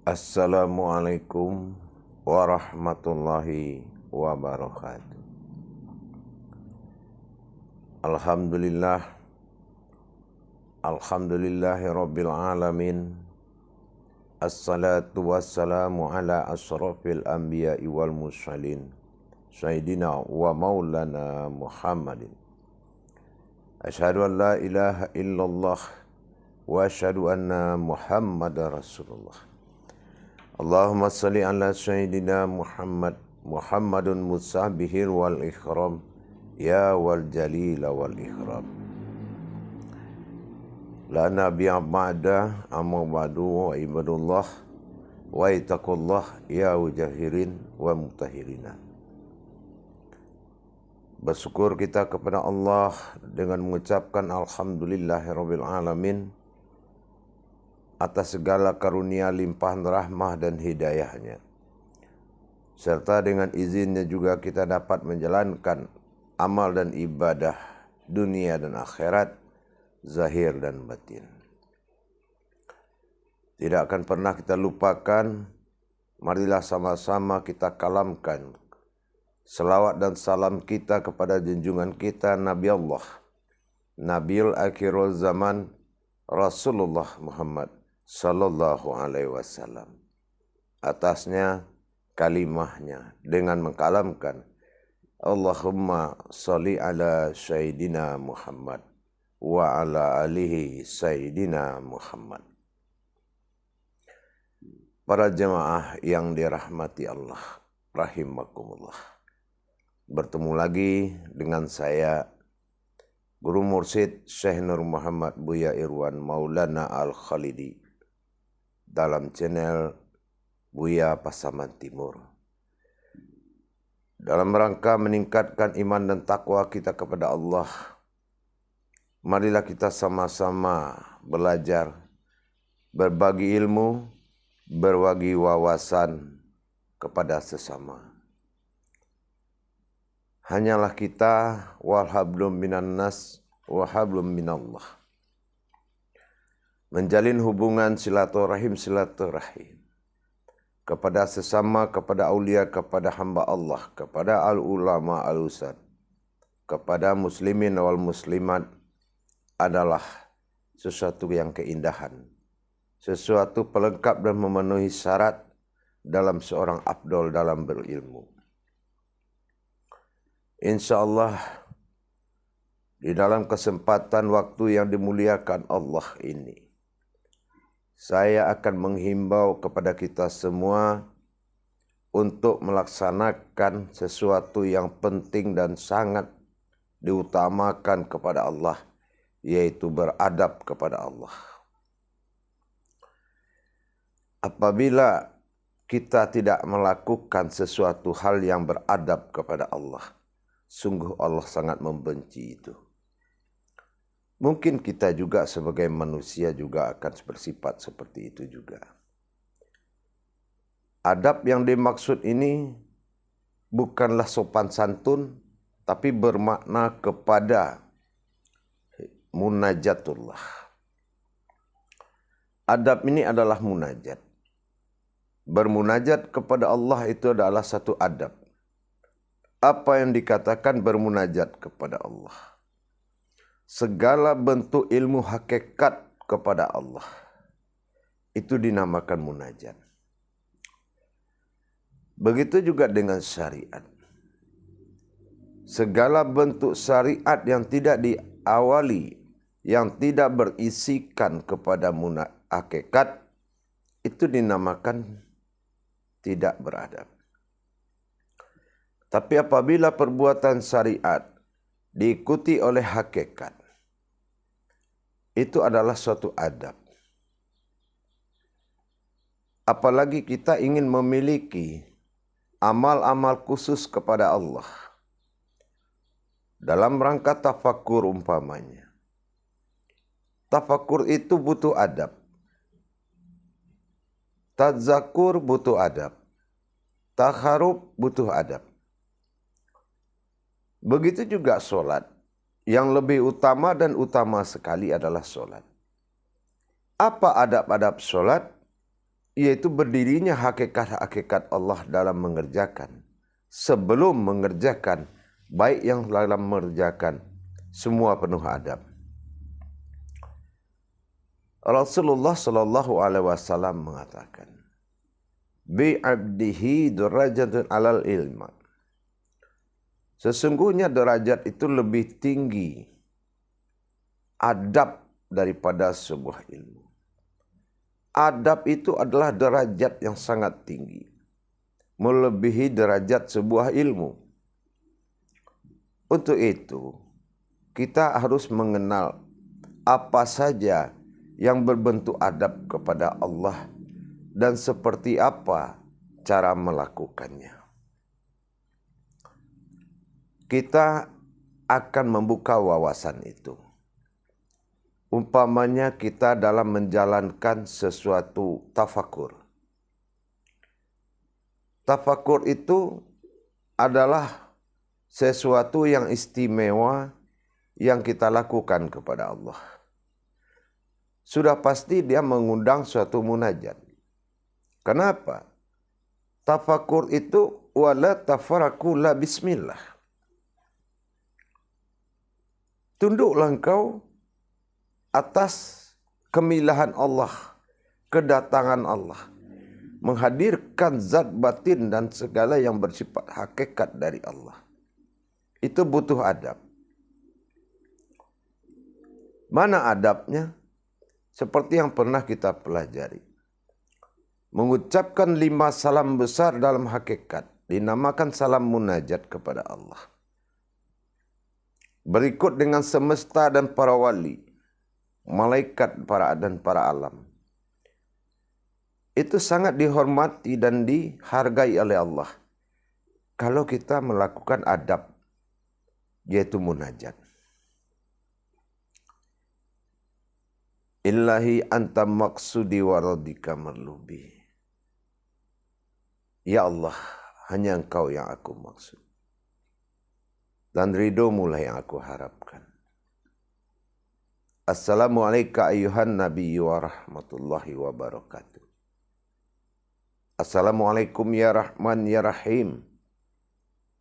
Assalamualaikum warahmatullahi wabarakatuh. Alhamdulillahi rabbil alamin. Assalatu wassalamu ala asrafil anbiya'i wal mursalin Sayyidina wa maulana Muhammadin. Asyhadu an la ilaha illallah wa asyhadu anna Muhammadar Rasulullah. Allahumma salli ala Sayyidina Muhammadun musabihir wal ikhram ya wal jalila wal ikhram. La nabiya ba'da amma ba'du wa ibadullah wa itaqullah ya wujahirin wa mutahirina. Bersyukur kita kepada Allah dengan mengucapkan alhamdulillahirabbil alamin atas segala karunia limpahan rahmah dan hidayahnya. Serta dengan izinnya juga kita dapat menjalankan amal dan ibadah dunia dan akhirat, zahir dan batin. Tidak akan pernah kita lupakan, marilah sama-sama kita kalamkan selawat dan salam kita kepada junjungan kita Nabi Allah, Nabiul Akhirul Zaman, Rasulullah Muhammad Sallallahu Alaihi Wasallam. Atasnya kalimahnya dengan mengkalamkan Allahumma salli ala Sayyidina Muhammad wa ala alihi Sayyidina Muhammad. Para jemaah yang dirahmati Allah, rahimakumullah. Bertemu lagi dengan saya, Guru Mursyid Syekh Nur Muhammad Buya Irwan Maulana Al-Khalidi dalam channel Buya Pasaman Timur. Dalam rangka meningkatkan iman dan takwa kita kepada Allah, marilah kita sama-sama belajar, berbagi ilmu, berbagi wawasan kepada sesama. Hanyalah kita wal hablum minan nas wa hablum minallah. Menjalin hubungan silaturahim kepada sesama, kepada aulia, kepada hamba Allah, kepada al-ulama al-ustad, kepada muslimin wal muslimat adalah sesuatu yang keindahan, sesuatu pelengkap dan memenuhi syarat dalam seorang afdol dalam berilmu. InsyaAllah di dalam kesempatan waktu yang dimuliakan Allah ini, saya akan menghimbau kepada kita semua untuk melaksanakan sesuatu yang penting dan sangat diutamakan kepada Allah, yaitu beradab kepada Allah. Apabila kita tidak melakukan sesuatu hal yang beradab kepada Allah, sungguh Allah sangat membenci itu. Mungkin kita juga sebagai manusia juga akan bersifat seperti itu juga. Adab yang dimaksud ini bukanlah sopan santun, tapi bermakna kepada munajatullah. Adab ini adalah munajat. Bermunajat kepada Allah itu adalah satu adab. Apa yang dikatakan bermunajat kepada Allah? Segala bentuk ilmu hakikat kepada Allah itu dinamakan munajat. Begitu juga dengan syariat. Segala bentuk syariat yang tidak diawali, yang tidak berisikan kepada hakikat, itu dinamakan tidak beradab. Tapi apabila perbuatan syariat diikuti oleh hakikat, itu adalah suatu adab. Apalagi kita ingin memiliki amal-amal khusus kepada Allah dalam rangka tafakur umpamanya. Tafakur itu butuh adab. Tadzakur butuh adab. Takharub butuh adab. Begitu juga sholat. Yang lebih utama dan utama sekali adalah sholat. Apa adab-adab sholat? yaitu berdirinya hakikat-hakikat Allah dalam mengerjakan. Sebelum mengerjakan, baik yang dalam mengerjakan, semua penuh adab. Rasulullah Shallallahu Alaihi Wasallam mengatakan, bi abdihi derajatun alal ilma. Sesungguhnya derajat itu lebih tinggi adab daripada sebuah ilmu. Adab itu adalah derajat yang sangat tinggi, melebihi derajat sebuah ilmu. Untuk itu, kita harus mengenal apa saja yang berbentuk adab kepada Allah dan seperti apa cara melakukannya. Kita akan membuka wawasan itu. Umpamanya kita dalam menjalankan sesuatu tafakur. Tafakur itu adalah sesuatu yang istimewa yang kita lakukan kepada Allah. Sudah pasti dia mengundang suatu munajat. Kenapa? Tafakur itu wala tafaraku la bismillah. Tunduklah engkau atas kemilahan Allah, kedatangan Allah, menghadirkan zat batin dan segala yang bersifat hakikat dari Allah. Itu butuh adab. Mana adabnya? Seperti yang pernah kita pelajari. Mengucapkan 5 salam besar dalam hakikat dinamakan salam munajat kepada Allah. Berikut dengan semesta dan para wali, malaikat dan para alam. Itu sangat dihormati dan dihargai oleh Allah kalau kita melakukan adab, yaitu munajat. Illahi anta maksudi waradika merlubi. Ya Allah, hanya engkau yang aku maksud. Dan ridhomu lah yang aku harapkan. Assalamualaikum ayuhan nabiyyu wa rahmatullahi wa barakatuh. Assalamualaikum ya Rahman ya Rahim.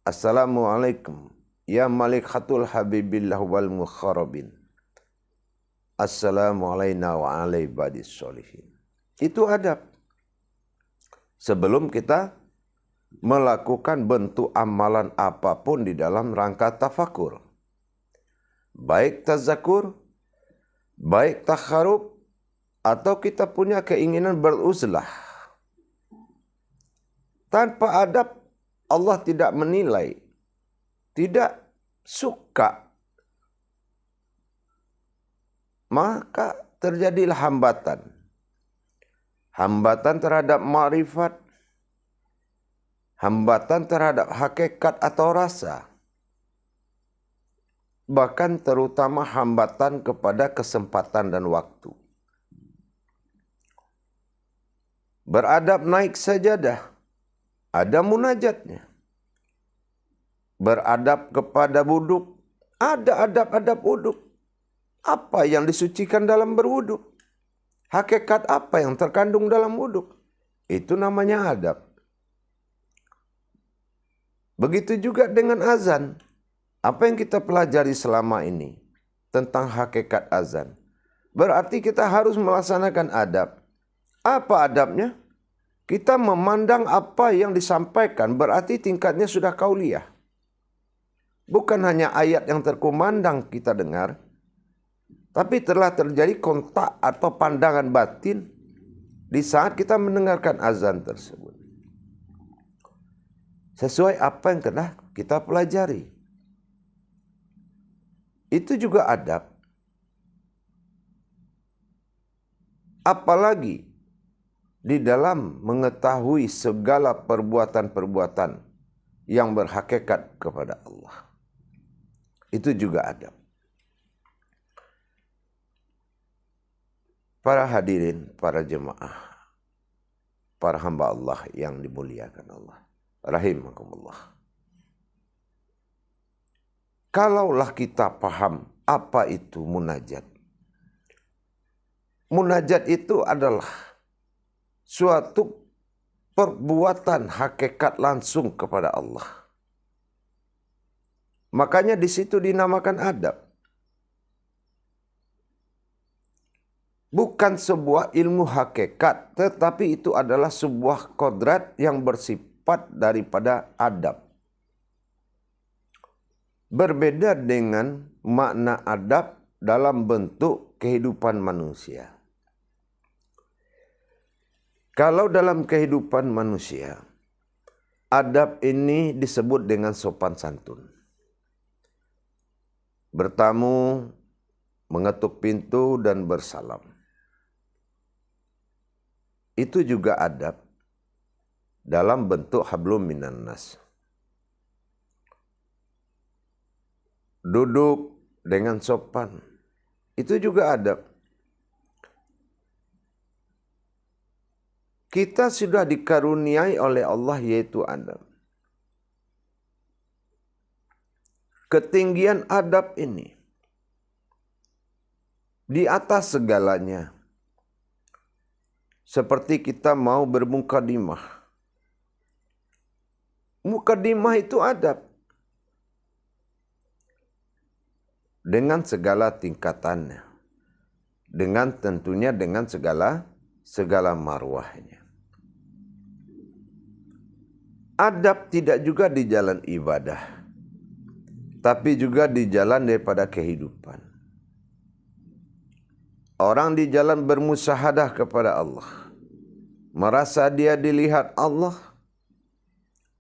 Assalamualaikum ya Malikhatul Habibillah wal Mukharabin. Assalamualaikum wa ala ibadis sholihin. Itu adab. Sebelum kita melakukan bentuk amalan apapun di dalam rangka tafakur. Baik tazakur, baik takharub, atau kita punya keinginan beruzlah. Tanpa adab, Allah tidak menilai, tidak suka. Maka terjadilah hambatan. Hambatan terhadap ma'rifat, hambatan terhadap hakikat atau rasa. Bahkan terutama hambatan kepada kesempatan dan waktu. Beradab naik sajadah, ada munajatnya. Beradab kepada wuduk, ada adab-adab wuduk. Apa yang disucikan dalam berwuduk? Hakikat apa yang terkandung dalam wuduk? Itu namanya adab. Begitu juga dengan azan. Apa yang kita pelajari selama ini tentang hakikat azan? Berarti kita harus melaksanakan adab. Apa adabnya? Kita memandang apa yang disampaikan, berarti tingkatnya sudah kauliyah. Bukan hanya ayat yang terkumandang kita dengar, tapi telah terjadi kontak atau pandangan batin di saat kita mendengarkan azan tersebut. Sesuai apa yang telah kita pelajari. Itu juga adab. Apalagi di dalam mengetahui segala perbuatan-perbuatan yang berhakikat kepada Allah. Itu juga adab. Para hadirin, para jemaah, para hamba Allah yang dimuliakan Allah. Rahimakumullah. Kalaulah kita paham apa itu munajat. Munajat itu adalah suatu perbuatan hakikat langsung kepada Allah. Makanya di situ dinamakan adab. Bukan sebuah ilmu hakikat, tetapi itu adalah sebuah kodrat yang bersifat daripada adab. Berbeda dengan makna adab dalam bentuk kehidupan manusia. Kalau dalam kehidupan manusia, adab ini disebut dengan sopan santun. Bertamu, mengetuk pintu dan bersalam. Itu juga adab dalam bentuk hablum minan nas. Duduk dengan sopan, itu juga adab. Kita sudah dikaruniai oleh Allah yaitu adab. Ketinggian adab ini di atas segalanya. Seperti kita mau bermukadimah. Mukadimah itu adab. Dengan segala tingkatannya. Tentunya dengan segala marwahnya. Adab tidak juga di jalan ibadah. Tapi juga di jalan daripada kehidupan. Orang di jalan bermusyahadah kepada Allah. Merasa dia dilihat Allah.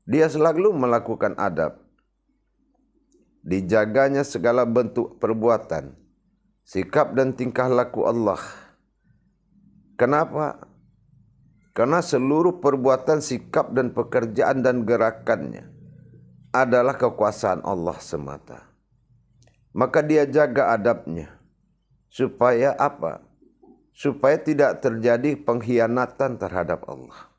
Dia selalu melakukan adab. Dijaganya segala bentuk perbuatan. Sikap dan tingkah laku Allah. Kenapa? Karena seluruh perbuatan, sikap dan pekerjaan dan gerakannya adalah kekuasaan Allah semata. Maka dia jaga adabnya. Supaya apa? Supaya tidak terjadi pengkhianatan terhadap Allah.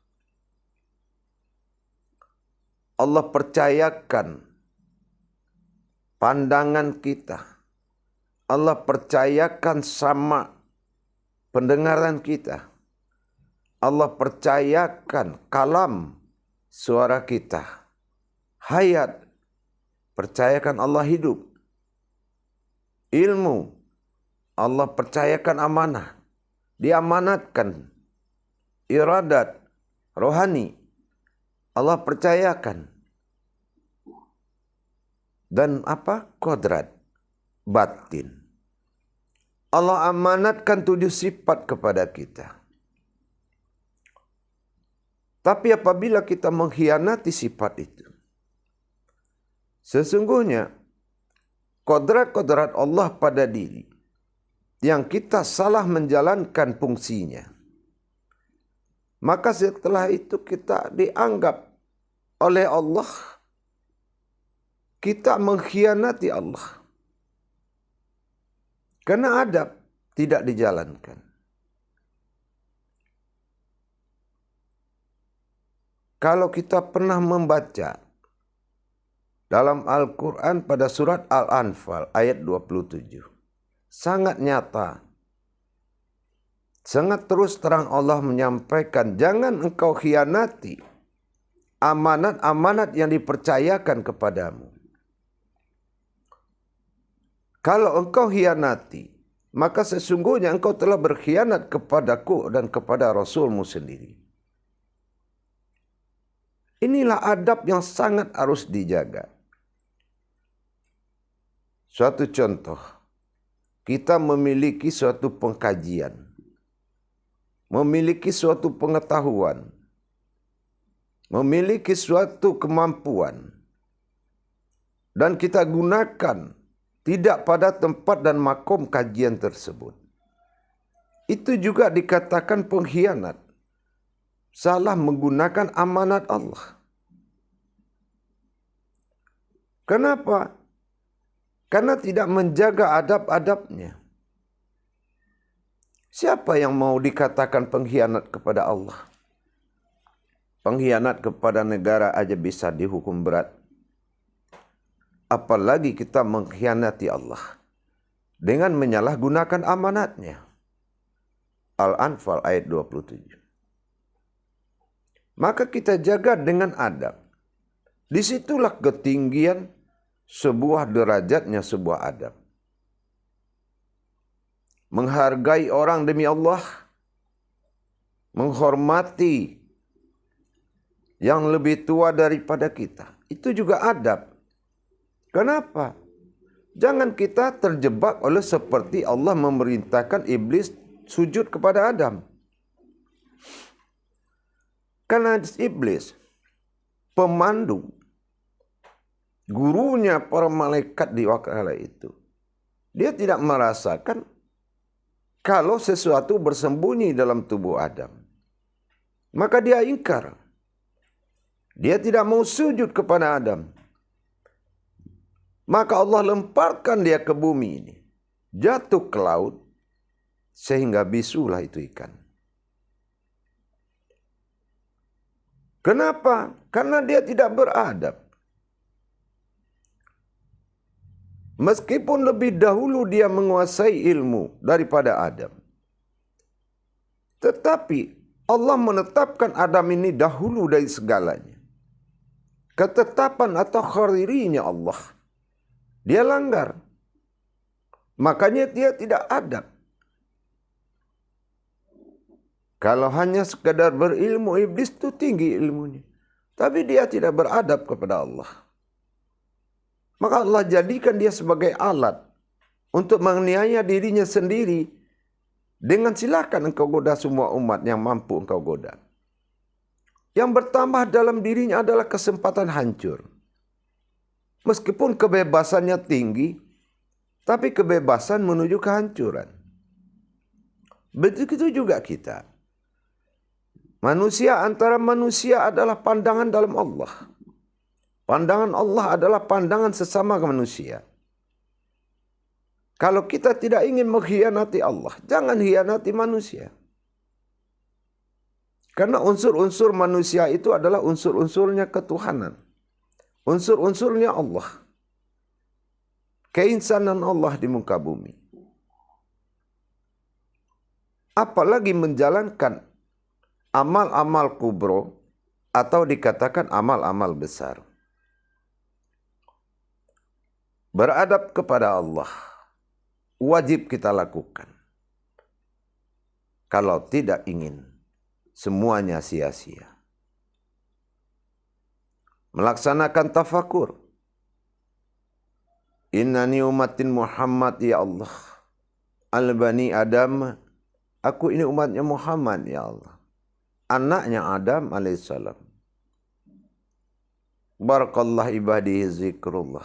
Allah percayakan pandangan kita. Allah percayakan sama pendengaran kita. Allah percayakan kalam suara kita. Hayat. Percayakan Allah hidup. Ilmu. Allah percayakan amanah. Diamanatkan. Iradat. Rohani. Allah percayakan. Dan apa? Kodrat. Batin. Allah amanatkan 7 sifat kepada kita. Tapi apabila kita mengkhianati sifat itu, sesungguhnya kodrat-kodrat Allah pada diri yang kita salah menjalankan fungsinya, maka setelah itu kita dianggap oleh Allah kita mengkhianati Allah. Karena adab tidak dijalankan. Kalau kita pernah membaca dalam Al-Quran pada surat Al-Anfal ayat 27. Sangat nyata. Sangat terus terang Allah menyampaikan, jangan engkau khianati amanat-amanat yang dipercayakan kepadamu. Kalau engkau khianati, maka sesungguhnya engkau telah berkhianat kepadaku dan kepada Rasulmu sendiri. Inilah adab yang sangat harus dijaga. Suatu contoh, kita memiliki suatu pengkajian, memiliki suatu pengetahuan, memiliki suatu kemampuan, dan kita gunakan tidak pada tempat dan makom kajian tersebut. Itu juga dikatakan pengkhianat. Salah menggunakan amanat Allah. Kenapa? Karena tidak menjaga adab-adabnya. Siapa yang mau dikatakan pengkhianat kepada Allah? Pengkhianat kepada negara aja bisa dihukum berat. Apalagi kita mengkhianati Allah dengan menyalahgunakan amanatnya. Al-Anfal ayat 27. maka kita jaga dengan adab. Disitulah ketinggian sebuah derajatnya sebuah adab. Menghargai orang demi Allah, menghormati yang lebih tua daripada kita, itu juga adab. Kenapa? Jangan kita terjebak oleh seperti Allah memerintahkan iblis sujud kepada Adam. Karena iblis pemandu, gurunya para malaikat di waktu itu, dia tidak merasakan kalau sesuatu bersembunyi dalam tubuh Adam. Maka dia ingkar. Dia tidak mau sujud kepada Adam. Maka Allah lemparkan dia ke bumi ini. Jatuh ke laut. Sehingga bisulah itu ikan. Kenapa? Karena dia tidak beradab. Meskipun lebih dahulu dia menguasai ilmu daripada Adam. Tetapi Allah menetapkan Adam ini dahulu dari segalanya. Ketetapan atau kharirinya Allah. Dia langgar. Makanya dia tidak adab. Kalau hanya sekadar berilmu, iblis itu tinggi ilmunya. Tapi dia tidak beradab kepada Allah. Maka Allah jadikan dia sebagai alat untuk menganiaya dirinya sendiri. Dengan silakan engkau goda semua umat yang mampu engkau goda. Yang bertambah dalam dirinya adalah kesempatan hancur. Meskipun kebebasannya tinggi, tapi kebebasan menuju kehancuran. Begitu juga kita. Manusia antara manusia adalah pandangan dalam Allah. Pandangan Allah adalah pandangan sesama manusia. Kalau kita tidak ingin mengkhianati Allah, jangan hianati manusia. Karena unsur-unsur manusia itu adalah unsur-unsurnya ketuhanan. Unsur-unsurnya Allah. Keinsanan Allah di muka bumi. Apalagi menjalankan amal-amal kubro atau dikatakan amal-amal besar. Beradab kepada Allah wajib kita lakukan. Kalau tidak ingin semuanya sia-sia. Melaksanakan tafakur. Innani umatin Muhammad ya Allah. Al-Bani Adam. Aku ini umatnya Muhammad ya Allah. Anaknya Adam alaihissalam. Barakallah ibadihi zikrullah.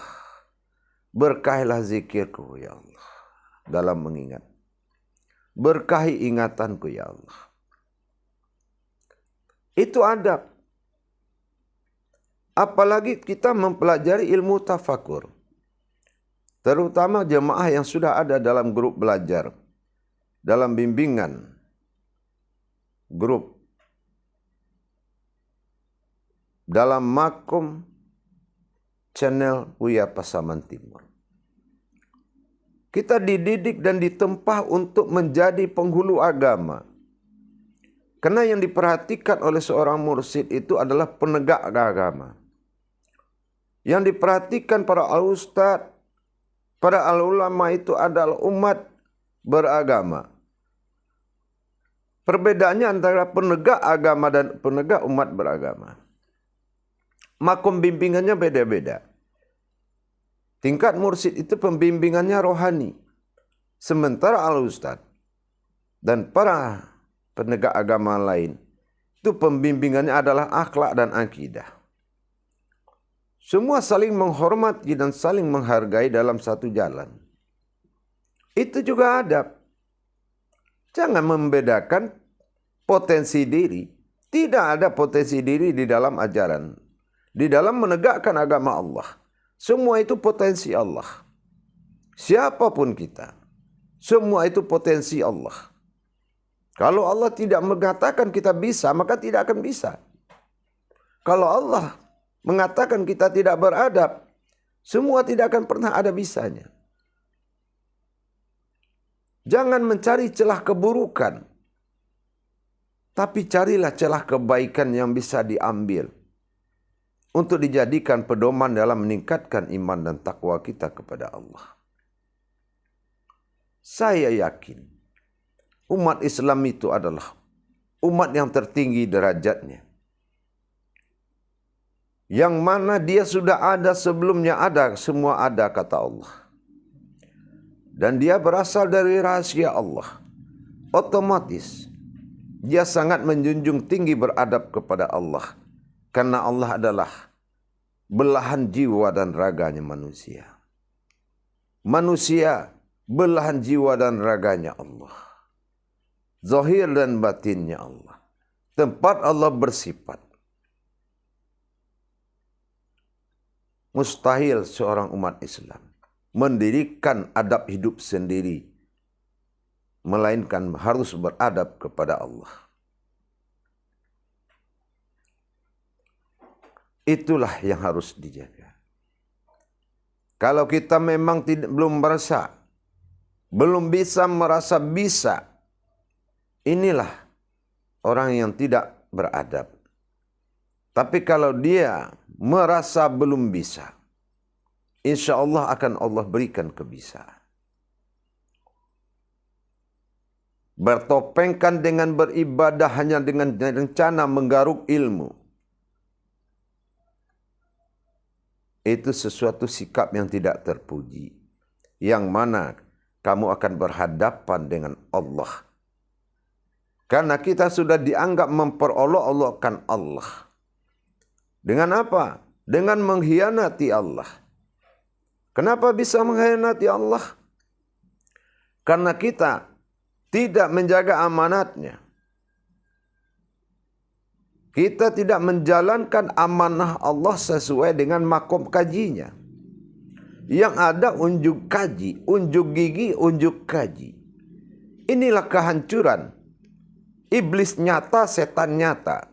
Berkahilah zikirku ya Allah. Dalam mengingat. Berkahi ingatanku ya Allah. Itu adab. Apalagi kita mempelajari ilmu tafakur. Terutama jemaah yang sudah ada dalam grup belajar. Dalam bimbingan. Grup. Dalam makom channel Buya Pasaman Timur. Kita dididik dan ditempa untuk menjadi penghulu agama. Karena yang diperhatikan oleh seorang mursyid itu adalah penegak agama. Yang diperhatikan para al-ustadz, para al-ulama itu adalah umat beragama. Perbedaannya antara penegak agama dan penegak umat beragama. Makom bimbingannya beda-beda. Tingkat mursyid itu pembimbingannya rohani. Sementara al-ustadz dan para penegak agama lain itu pembimbingannya adalah akhlak dan akidah. Semua saling menghormati dan saling menghargai dalam satu jalan. Itu juga adab. Jangan membedakan potensi diri. Tidak ada potensi diri di dalam ajaran. Di dalam menegakkan agama Allah. Semua itu potensi Allah. Siapapun kita. Semua itu potensi Allah. Kalau Allah tidak mengatakan kita bisa, maka tidak akan bisa. Kalau Allah mengatakan kita tidak beradab, semua tidak akan pernah ada bisanya. Jangan mencari celah keburukan. Tapi carilah celah kebaikan yang bisa diambil untuk dijadikan pedoman dalam meningkatkan iman dan takwa kita kepada Allah. Saya yakin umat Islam itu adalah umat yang tertinggi derajatnya. Yang mana dia sudah ada sebelumnya ada, semua ada kata Allah. Dan dia berasal dari rahasia Allah. Otomatis dia sangat menjunjung tinggi beradab kepada Allah. Karena Allah adalah belahan jiwa dan raganya manusia. Manusia belahan jiwa dan raganya Allah. Zahir dan batinnya Allah. Tempat Allah bersifat. Mustahil seorang umat Islam mendirikan adab hidup sendiri, melainkan harus beradab kepada Allah. Itulah yang harus dijaga. Kalau kita memang belum bisa merasa bisa, inilah orang yang tidak beradab. Tapi kalau dia merasa belum bisa, insya Allah akan Allah berikan kebisaan. Bertopengkan dengan beribadah hanya dengan rencana menggaruk ilmu, itu sesuatu sikap yang tidak terpuji, yang mana kamu akan berhadapan dengan Allah. Karena kita sudah dianggap memperolok-olokkan Allah. Dengan apa? Dengan mengkhianati Allah. Kenapa bisa mengkhianati Allah? Karena kita tidak menjaga amanatnya. Kita tidak menjalankan amanah Allah sesuai dengan makom kajinya. Yang ada unjuk kaji, unjuk gigi, unjuk kaji. Inilah kehancuran. Iblis nyata, setan nyata.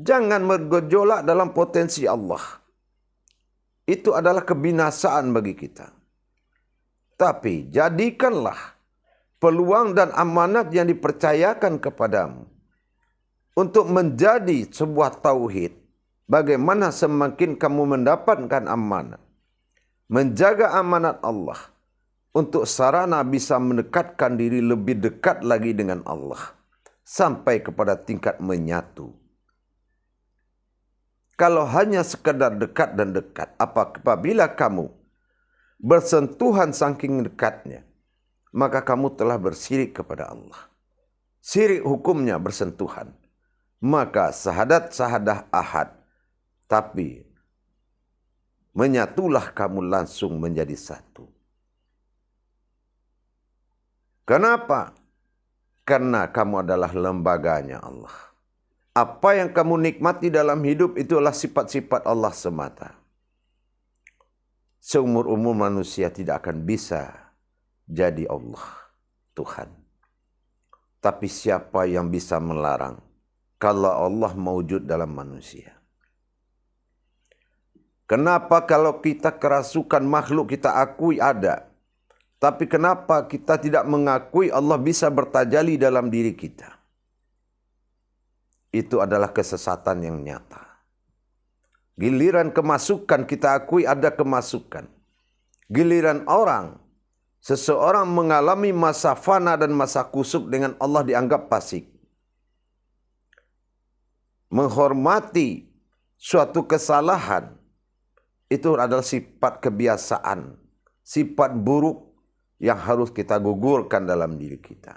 Jangan bergejolak dalam potensi Allah. Itu adalah kebinasaan bagi kita. Tapi jadikanlah peluang dan amanat yang dipercayakan kepadamu untuk menjadi sebuah tauhid. Bagaimana semakin kamu mendapatkan amanat, menjaga amanat Allah untuk sarana bisa mendekatkan diri lebih dekat lagi dengan Allah sampai kepada tingkat menyatu. Kalau hanya sekedar dekat dan dekat, apabila kamu bersentuhan saking dekatnya, maka kamu telah bersirik kepada Allah. Sirik hukumnya bersentuhan. Maka sahadat ahad. Tapi menyatulah kamu langsung menjadi satu. Kenapa? Karena kamu adalah lembaganya Allah. Apa yang kamu nikmati dalam hidup itulah sifat-sifat Allah semata. Seumur-umur manusia tidak akan bisa jadi Allah, Tuhan. Tapi siapa yang bisa melarang kalau Allah mewujud dalam manusia? Kenapa kalau kita kerasukan makhluk kita akui ada, tapi kenapa kita tidak mengakui Allah bisa bertajalli dalam diri kita? Itu adalah kesesatan yang nyata. Giliran kemasukan kita akui ada kemasukan. Giliran seseorang mengalami masa fana dan masa kusuk dengan Allah dianggap fasik. Menghormati suatu kesalahan itu adalah sifat kebiasaan, sifat buruk yang harus kita gugurkan dalam diri kita.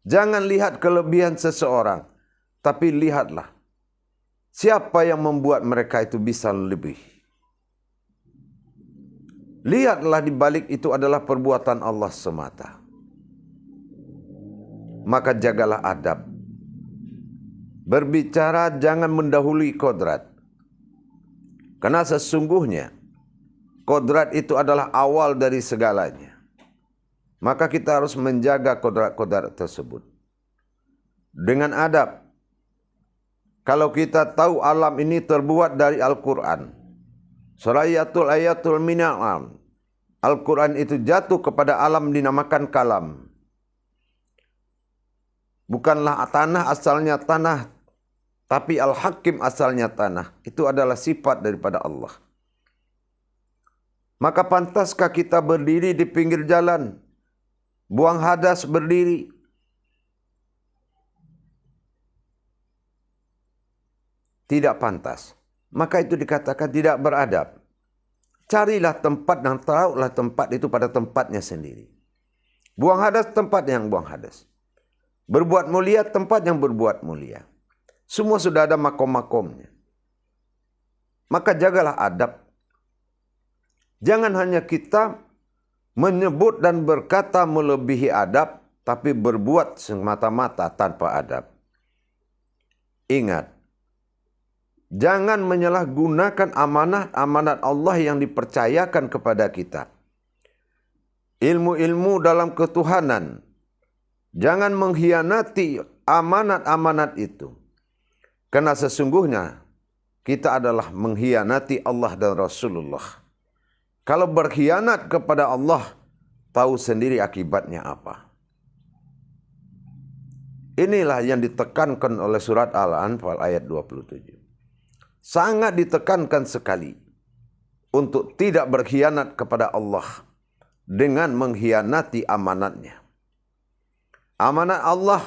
Jangan lihat kelebihan seseorang, tapi lihatlah siapa yang membuat mereka itu bisa lebih. Lihatlah di balik itu adalah perbuatan Allah semata. Maka jagalah adab. Berbicara jangan mendahului kodrat. Karena sesungguhnya kodrat itu adalah awal dari segalanya. Maka kita harus menjaga kodrat-kodrat tersebut. Dengan adab. Kalau kita tahu alam ini terbuat dari Al-Quran. Ayatul minal. Al-Quran itu jatuh kepada alam dinamakan kalam. Bukanlah tanah asalnya tanah, tapi Al-Hakim asalnya tanah. Itu adalah sifat daripada Allah. Maka pantaskah kita berdiri di pinggir jalan, buang hadas berdiri? Tidak pantas. Maka itu dikatakan tidak beradab. Carilah tempat dan taruhlah tempat itu pada tempatnya sendiri. Buang hadas tempat yang buang hadas. Berbuat mulia tempat yang berbuat mulia. Semua sudah ada makom-makomnya. Maka jagalah adab. Jangan hanya kita menyebut dan berkata melebihi adab, tapi berbuat semata-mata tanpa adab. Ingat, jangan menyalahgunakan amanat-amanat Allah yang dipercayakan kepada kita. Ilmu-ilmu dalam ketuhanan. Jangan mengkhianati amanat-amanat itu. Karena sesungguhnya kita adalah mengkhianati Allah dan Rasulullah. Kalau berkhianat kepada Allah, tahu sendiri akibatnya apa. Inilah yang ditekankan oleh surat Al-Anfal ayat 27. Sangat ditekankan sekali untuk tidak berkhianat kepada Allah dengan mengkhianati amanatnya. Amanat Allah,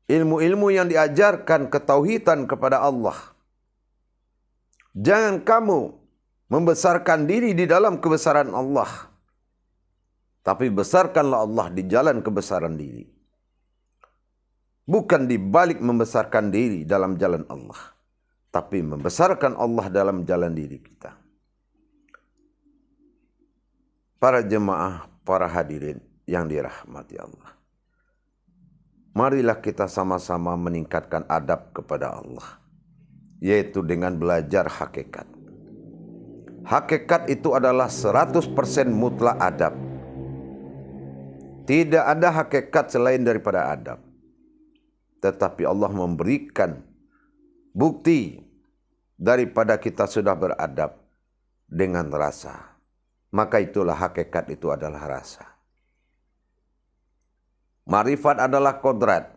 ilmu-ilmu yang diajarkan ketauhidan kepada Allah. Jangan kamu membesarkan diri di dalam kebesaran Allah, tapi besarkanlah Allah di jalan kebesaran diri. Bukan di balik membesarkan diri dalam jalan Allah, tapi membesarkan Allah dalam jalan diri kita. Para jemaah, para hadirin yang dirahmati Allah. Marilah kita sama-sama meningkatkan adab kepada Allah, yaitu dengan belajar hakikat. Hakikat itu adalah 100% mutlak adab. Tidak ada hakikat selain daripada adab. Tetapi Allah memberikan bukti daripada kita sudah beradab dengan rasa. Maka itulah hakikat itu adalah rasa. Marifat adalah kodrat.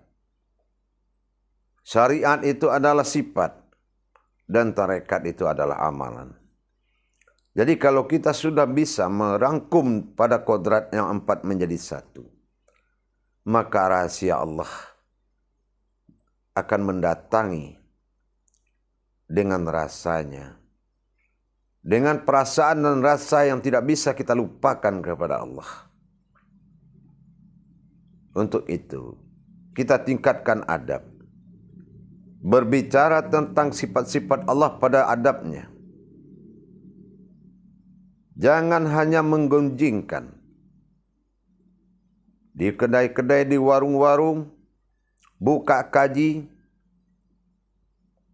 Syariat itu adalah sifat. Dan tarekat itu adalah amalan. Jadi kalau kita sudah bisa merangkum pada kodrat yang 4 menjadi 1, maka rahasia Allah akan mendatangi dengan rasanya. Dengan perasaan dan rasa yang tidak bisa kita lupakan kepada Allah. Untuk itu, kita tingkatkan adab. Berbicara tentang sifat-sifat Allah pada adabnya. Jangan hanya menggunjingkan. Di kedai-kedai, di warung-warung, buka kaji,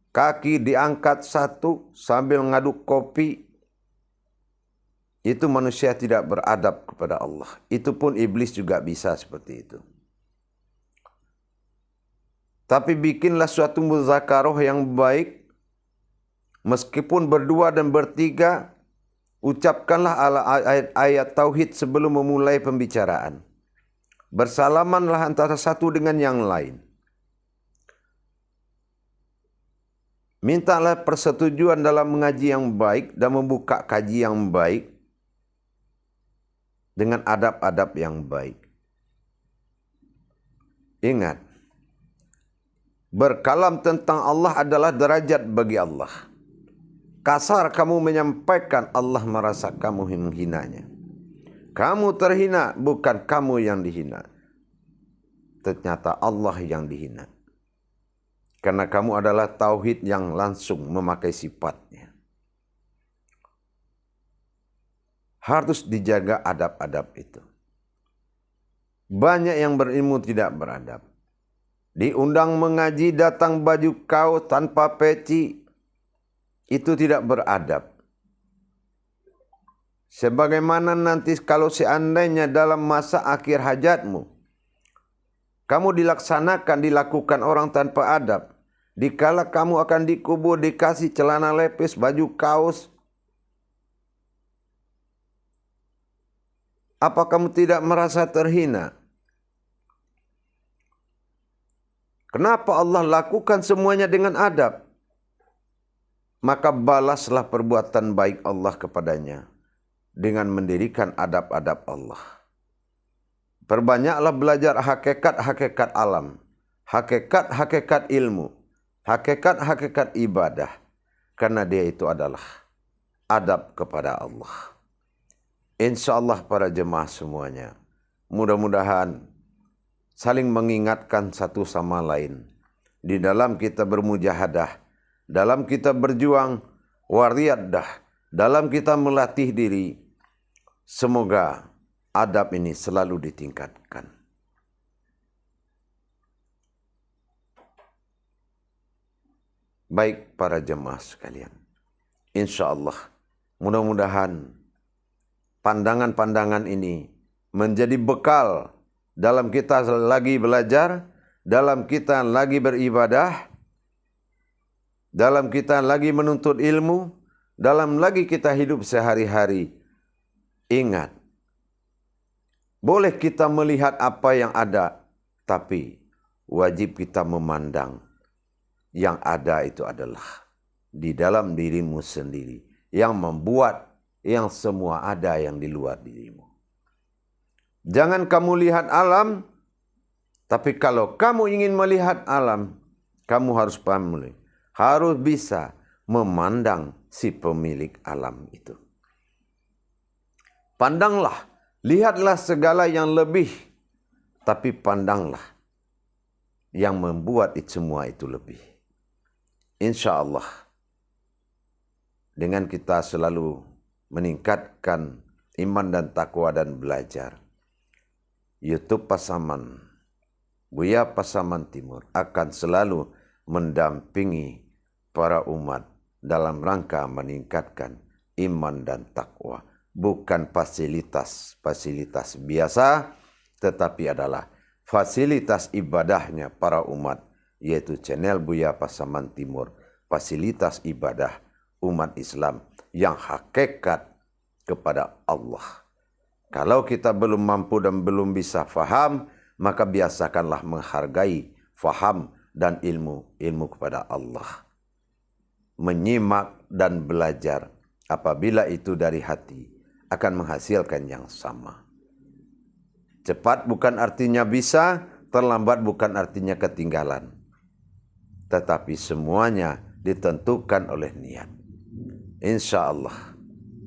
kaki diangkat satu sambil ngaduk kopi. Itu manusia tidak beradab kepada Allah. Itu pun iblis juga bisa seperti itu. Tapi bikinlah suatu muzakaroh yang baik. Meskipun berdua dan bertiga, ucapkanlah ayat-ayat tauhid sebelum memulai pembicaraan. Bersalamanlah antara satu dengan yang lain. Mintalah persetujuan dalam mengaji yang baik dan membuka kaji yang baik dengan adab-adab yang baik. Ingat, berkalam tentang Allah adalah derajat bagi Allah. Kasar kamu menyampaikan, Allah merasa kamu menghinanya. Kamu terhina, bukan kamu yang dihina. Ternyata Allah yang dihina. Karena kamu adalah tauhid yang langsung memakai sifatnya. Harus dijaga adab-adab itu. Banyak yang berilmu tidak beradab. Diundang mengaji datang baju kaos tanpa peci. Itu tidak beradab. Sebagaimana nanti kalau seandainya dalam masa akhir hajatmu, kamu dilakukan orang tanpa adab. Dikala kamu akan dikubur, dikasih celana lepis, baju kaos. Apa kamu tidak merasa terhina? Kenapa Allah lakukan semuanya dengan adab? Maka balaslah perbuatan baik Allah kepadanya dengan mendirikan adab-adab Allah. Perbanyaklah belajar hakikat-hakikat alam, hakikat-hakikat ilmu, hakikat-hakikat ibadah. Karena dia itu adalah adab kepada Allah. InsyaAllah para jemaah semuanya, mudah-mudahan saling mengingatkan satu sama lain. Di dalam kita bermujahadah, dalam kita berjuang, wariyadah, dalam kita melatih diri, semoga adab ini selalu ditingkatkan. Baik para jemaah sekalian, InsyaAllah mudah-mudahan pandangan-pandangan ini menjadi bekal dalam kita lagi belajar, dalam kita lagi beribadah, dalam kita lagi menuntut ilmu, dalam lagi kita hidup sehari-hari. Ingat, boleh kita melihat apa yang ada, tapi wajib kita memandang yang ada itu adalah di dalam dirimu sendiri, yang membuat yang semua ada yang di luar dirimu. Jangan kamu lihat alam, tapi kalau kamu ingin melihat alam, kamu harus paham, harus bisa memandang si pemilik alam itu. Pandanglah, lihatlah segala yang lebih, tapi pandanglah yang membuat itu semua itu lebih. Insya Allah, dengan kita selalu meningkatkan iman dan takwa dan belajar, YouTube Pasaman, Buya Pasaman Timur akan selalu mendampingi para umat dalam rangka meningkatkan iman dan takwa. Bukan fasilitas biasa, tetapi adalah fasilitas ibadahnya para umat, yaitu channel Buya Pasaman Timur, fasilitas ibadah umat Islam yang hakikat kepada Allah. Kalau kita belum mampu dan belum bisa faham, maka biasakanlah menghargai faham dan ilmu kepada Allah. Menyimak dan belajar, apabila itu dari hati, akan menghasilkan yang sama. Cepat bukan artinya bisa, terlambat bukan artinya ketinggalan. Tetapi semuanya ditentukan oleh niat. Insya Allah,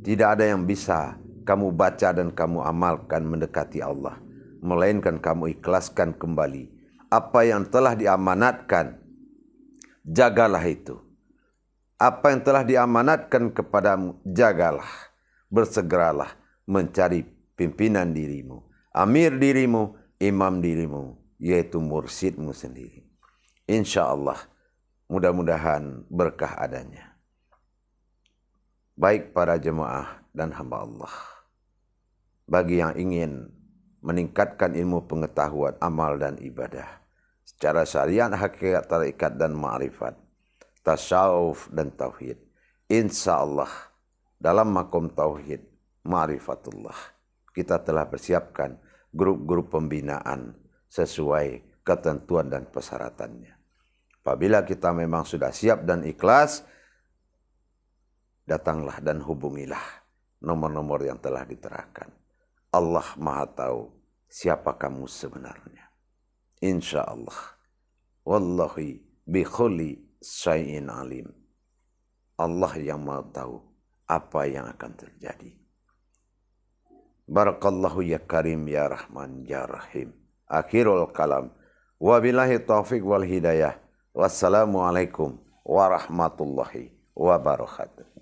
tidak ada yang bisa kamu baca dan kamu amalkan mendekati Allah, melainkan kamu ikhlaskan kembali apa yang telah diamanatkan. Jagalah itu. Apa yang telah diamanatkan kepadamu, jagalah. Bersegeralah mencari pimpinan dirimu, amir dirimu, imam dirimu, yaitu mursyidmu sendiri. Insya Allah, mudah-mudahan berkah adanya. Baik para jemaah dan hamba Allah, bagi yang ingin meningkatkan ilmu pengetahuan, amal dan ibadah secara syariat, hakikat, tarekat dan ma'rifat, tasawuf dan tauhid, insya Allah dalam makom tauhid, ma'rifatullah, kita telah persiapkan grup-grup pembinaan sesuai ketentuan dan persyaratannya. Apabila kita memang sudah siap dan ikhlas, datanglah dan hubungilah nomor-nomor yang telah diterahkan. Allah Maha tahu siapa kamu sebenarnya. Insya Allah. Wallahi bi kulli syai'in alim. Allah yang Maha tahu apa yang akan terjadi. Barakallahu ya Karim ya Rahman ya Rahim. Akhirul kalam. Wabillahi taufiq wal hidayah. Wassalamualaikum warahmatullahi wabarakatuh.